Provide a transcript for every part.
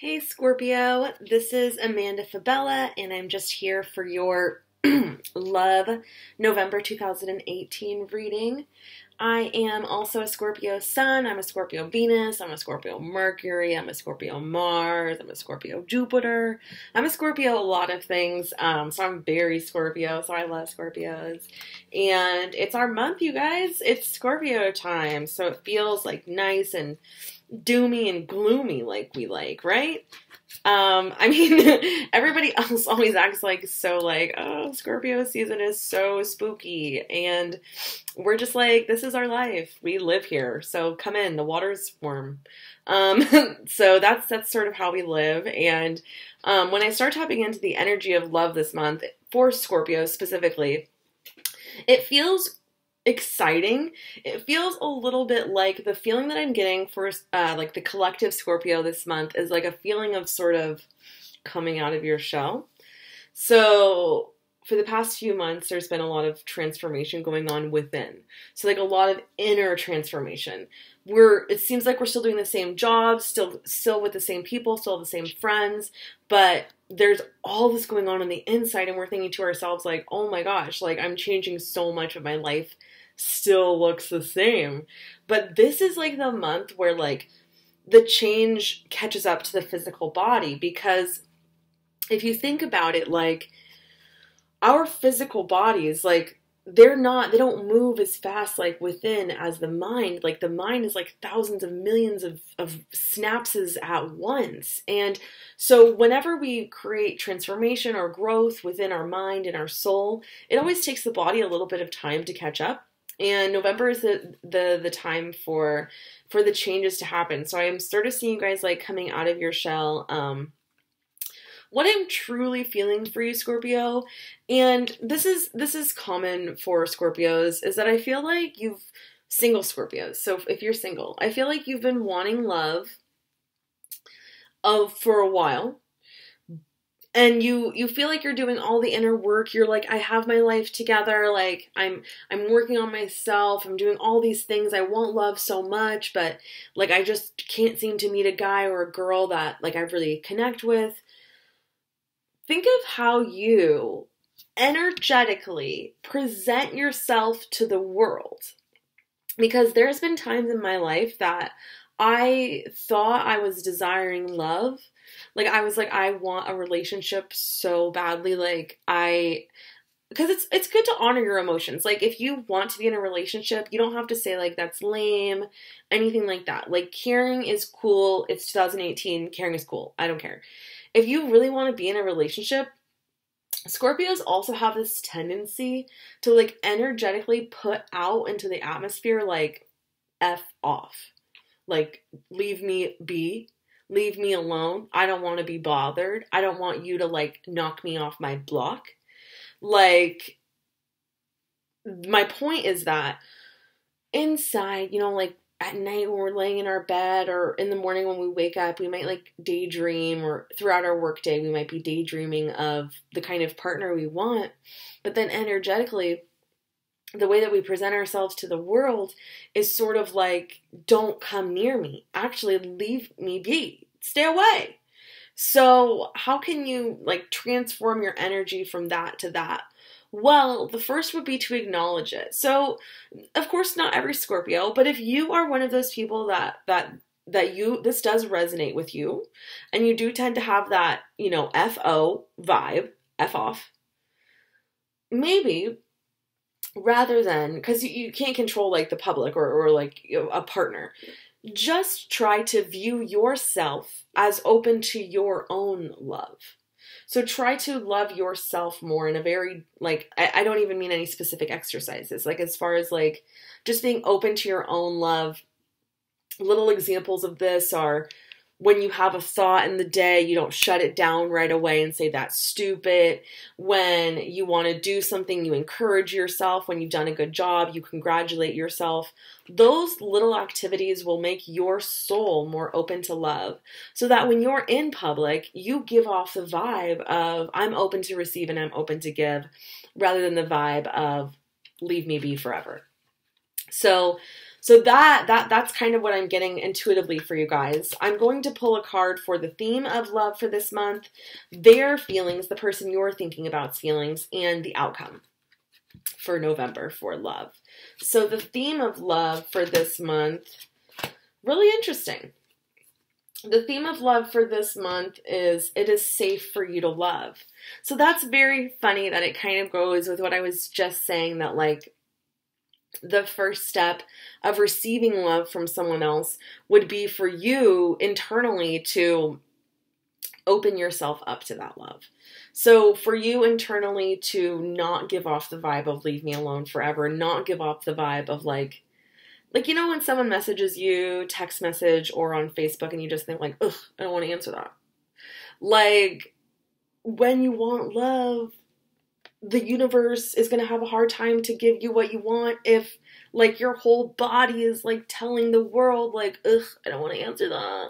Hey Scorpio, this is Amanda Fabella, and I'm just here for your Love November 2018 reading. I am also a Scorpio Sun, I'm a Scorpio Venus, I'm a Scorpio Mercury, I'm a Scorpio Mars, I'm a Scorpio Jupiter. I'm a Scorpio a lot of things, so I'm very Scorpio, so I love Scorpios. And it's our month, you guys. It's Scorpio time, so it feels like nice and doomy and gloomy like we like, right? Everybody else always acts like so like, oh, Scorpio season is so spooky. And we're just like, this is our life. We live here. So come in, the water's warm. So that's sort of how we live. And when I start tapping into the energy of love this month, for Scorpio specifically, it feels exciting. It feels a little bit like the feeling that I'm getting for like the collective Scorpio this month is like a feeling of sort of coming out of your shell. So for the past few months, there's been a lot of transformation going on within. So like a lot of inner transformation. It seems like we're still doing the same jobs, still with the same people, still the same friends, but there's all this going on the inside, and we're thinking to ourselves like, oh my gosh, like I'm changing so much, of my life still looks the same. But this is like the month where like the change catches up to the physical body, because if you think about it, like our physical bodies, like they don't move as fast like within as the mind. Like the mind is like thousands of millions of synapses at once. And so whenever we create transformation or growth within our mind and our soul, it always takes the body a little bit of time to catch up. And November is the time for the changes to happen. So I am sort of seeing you guys like coming out of your shell. What I'm truly feeling for you, Scorpio, and this is common for Scorpios, is that I feel like single Scorpios. So if you're single, I feel like you've been wanting love for a while. And you feel like you're doing all the inner work. You're like, I have my life together. Like I'm working on myself. I'm doing all these things. I want love so much, but like I just can't seem to meet a guy or a girl that like I really connect with. Think of how you energetically present yourself to the world. Because there's been times in my life that I thought I was desiring love. Like I was like, I want a relationship so badly. Because it's good to honor your emotions. Like if you want to be in a relationship, you don't have to say like that's lame, anything like that. Like caring is cool. It's 2018. Caring is cool. I don't care. If you really want to be in a relationship, Scorpios also have this tendency to like energetically put out into the atmosphere like F off. Like leave me be. Leave me alone. I don't want to be bothered. I don't want you to like knock me off my block. Like my point is that inside, like at night when we're laying in our bed or in the morning when we wake up, we might like daydream, or throughout our workday, we might be daydreaming of the kind of partner we want. But then energetically, the way that we present ourselves to the world is sort of like, don't come near me. Actually, leave me be. Stay away. So how can you like transform your energy from that to that? Well, the first would be to acknowledge it. So, of course, not every Scorpio, but if you are one of those people that this does resonate with you, and you do tend to have that, FO vibe, F off, maybe rather than, because you can't control like the public or like a partner, just try to view yourself as open to your own love. So try to love yourself more in a very, like, I don't even mean any specific exercises. Like as far as like just being open to your own love. Little examples of this are when you have a thought in the day, you don't shut it down right away and say that's stupid. When you want to do something, you encourage yourself. When you've done a good job, you congratulate yourself. Those little activities will make your soul more open to love, so that when you're in public, you give off the vibe of I'm open to receive and I'm open to give, rather than the vibe of leave me be forever. So So that's kind of what I'm getting intuitively for you guys. I'm going to pull a card for the theme of love for this month, their feelings, the person you're thinking about's feelings, and the outcome for November for love. So the theme of love for this month, really interesting. The theme of love for this month is it is safe for you to love. So that's very funny that it kind of goes with what I was just saying, that like the first step of receiving love from someone else would be for you internally to open yourself up to that love. So for you internally to not give off the vibe of leave me alone forever, not give off the vibe of like, you know, when someone messages you, text message or on Facebook, and you just think like, ugh, I don't want to answer that. Like, when you want love, the universe is going to have a hard time to give you what you want if, like, your whole body is, like, telling the world, like, ugh, I don't want to answer that.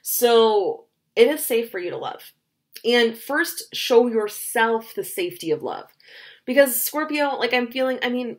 So it is safe for you to love. And first, show yourself the safety of love. Because Scorpio, like, I'm feeling, I mean,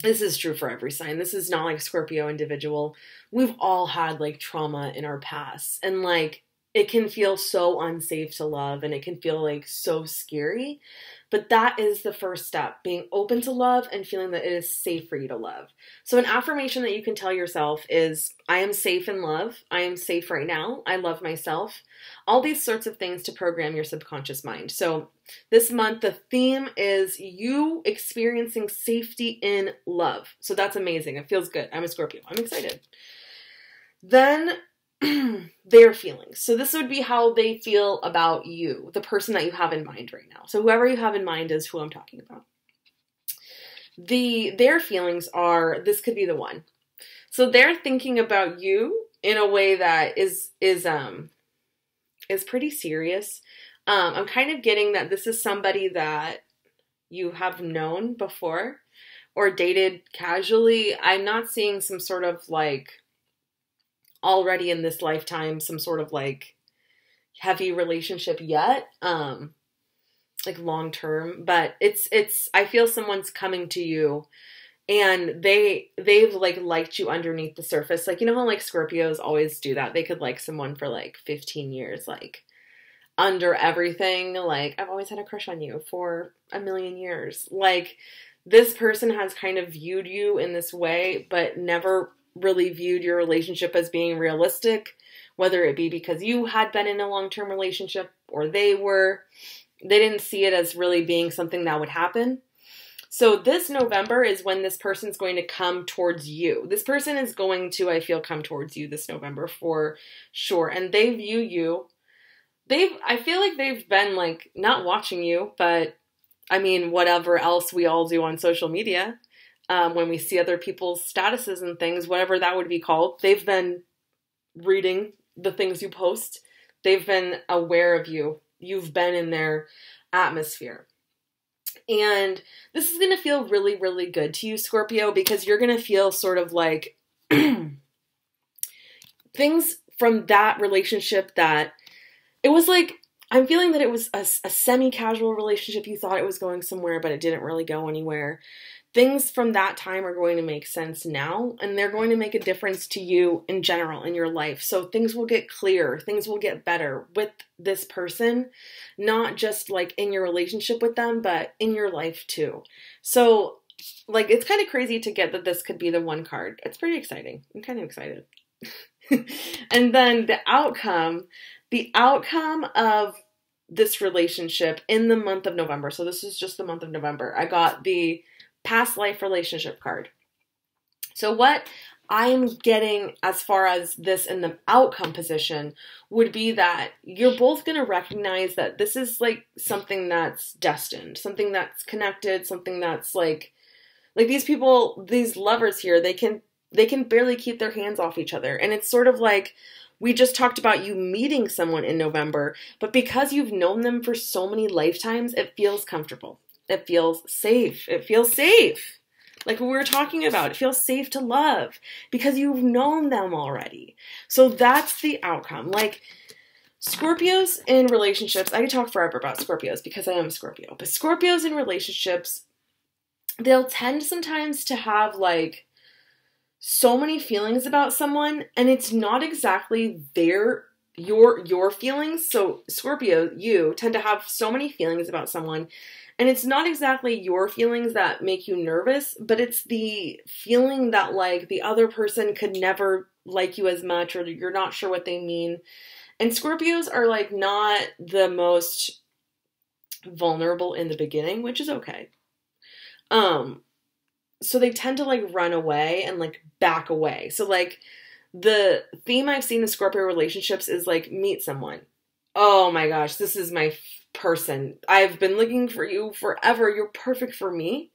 this is true for every sign. This is not like Scorpio individual. We've all had like trauma in our past, and like it can feel so unsafe to love, and it can feel like so scary. But that is the first step, being open to love and feeling that it is safe for you to love. So an affirmation that you can tell yourself is, I am safe in love. I am safe right now. I love myself. All these sorts of things to program your subconscious mind. So this month, the theme is you experiencing safety in love. So that's amazing. It feels good. I'm a Scorpio. I'm excited. Then their feelings. So this would be how they feel about you, the person that you have in mind right now. So whoever you have in mind is who I'm talking about. Their feelings are, this could be the one. So they're thinking about you in a way that is pretty serious. I'm kind of getting that this is somebody that you have known before or dated casually. I'm not seeing some sort of like already in this lifetime, some sort of like heavy relationship yet, like long term, but I feel someone's coming to you and they've like liked you underneath the surface. Like, you know how like Scorpios always do that? They could like someone for like 15 years, like under everything. Like, I've always had a crush on you for a million years. Like, this person has kind of viewed you in this way, but never really viewed your relationship as being realistic, whether it be because you had been in a long-term relationship or they didn't see it as really being something that would happen. So this November is when this person's going to come towards you. This person is going to, I feel, come towards you this November for sure. And they view you. I feel like they've been like not watching you, but I mean, whatever else we all do on social media. When we see other people's statuses and things, whatever that would be called, they've been reading the things you post. They've been aware of you. You've been in their atmosphere. And this is going to feel really, really good to you, Scorpio, because you're going to feel sort of like things from that relationship that it was like, I'm feeling that it was a semi-casual relationship. You thought it was going somewhere, but it didn't really go anywhere. Things from that time are going to make sense now, and they're going to make a difference to you in general in your life. So things will get clearer, things will get better with this person, not just like in your relationship with them, but in your life too. So like, it's kind of crazy to get that this could be the one card. It's pretty exciting. I'm kind of excited. And then the outcome of this relationship in the month of November. So this is just the month of November. I got the past life relationship card. So what I'm getting as far as this in the outcome position would be that you're both going to recognize that this is like something that's destined, something that's connected, something that's like these people, these lovers here, they can barely keep their hands off each other. And it's sort of like, we just talked about you meeting someone in November, but because you've known them for so many lifetimes, it feels comfortable. It feels safe. It feels safe. Like we were talking about, it feels safe to love because you've known them already. So that's the outcome. Like Scorpios in relationships, I could talk forever about Scorpios because I am a Scorpio, but Scorpios in relationships, they'll tend sometimes to have like so many feelings about someone, and it's not exactly your feelings. So Scorpio, you tend to have so many feelings about someone, and it's not exactly your feelings that make you nervous, but it's the feeling that like the other person could never like you as much, or you're not sure what they mean. And Scorpios are like not the most vulnerable in the beginning, which is okay. So they tend to like run away and like back away. So like the theme I've seen in Scorpio relationships is like, meet someone. Oh my gosh, this is my person. I've been looking for you forever. You're perfect for me.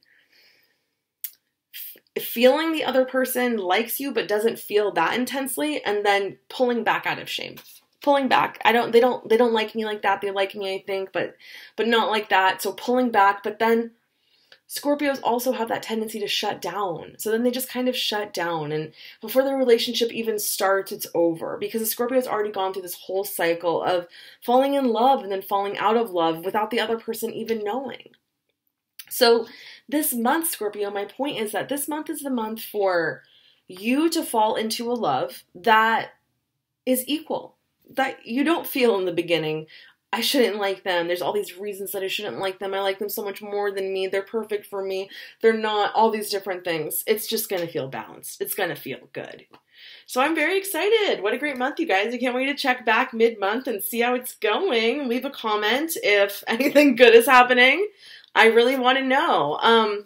Feeling the other person likes you but doesn't feel that intensely, and then pulling back out of shame. Pulling back. They don't like me like that. They like me, I think, but not like that. So pulling back, but then Scorpios also have that tendency to shut down. So then they just kind of shut down. And before the relationship even starts, it's over. Because the Scorpio's already gone through this whole cycle of falling in love and then falling out of love without the other person even knowing. So this month, Scorpio, my point is that this month is the month for you to fall into a love that is equal. That you don't feel in the beginning, I shouldn't like them. There's all these reasons that I shouldn't like them. I like them so much more than me. They're perfect for me. They're not. All these different things. It's just going to feel balanced. It's going to feel good. So I'm very excited. What a great month, you guys. I can't wait to check back mid-month and see how it's going. Leave a comment if anything good is happening. I really want to know. I'm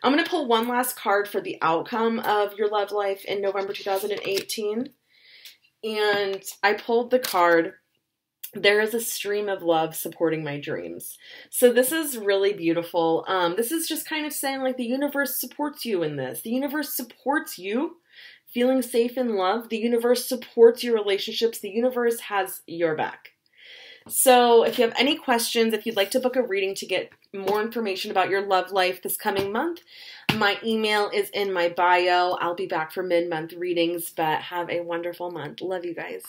going to pull one last card for the outcome of your love life in November 2018. And I pulled the card, there is a stream of love supporting my dreams. So this is really beautiful. This is just kind of saying like the universe supports you in this. The universe supports you feeling safe in love. The universe supports your relationships. The universe has your back. So if you have any questions, if you'd like to book a reading to get more information about your love life this coming month, my email is in my bio. I'll be back for mid-month readings, but have a wonderful month. Love you guys.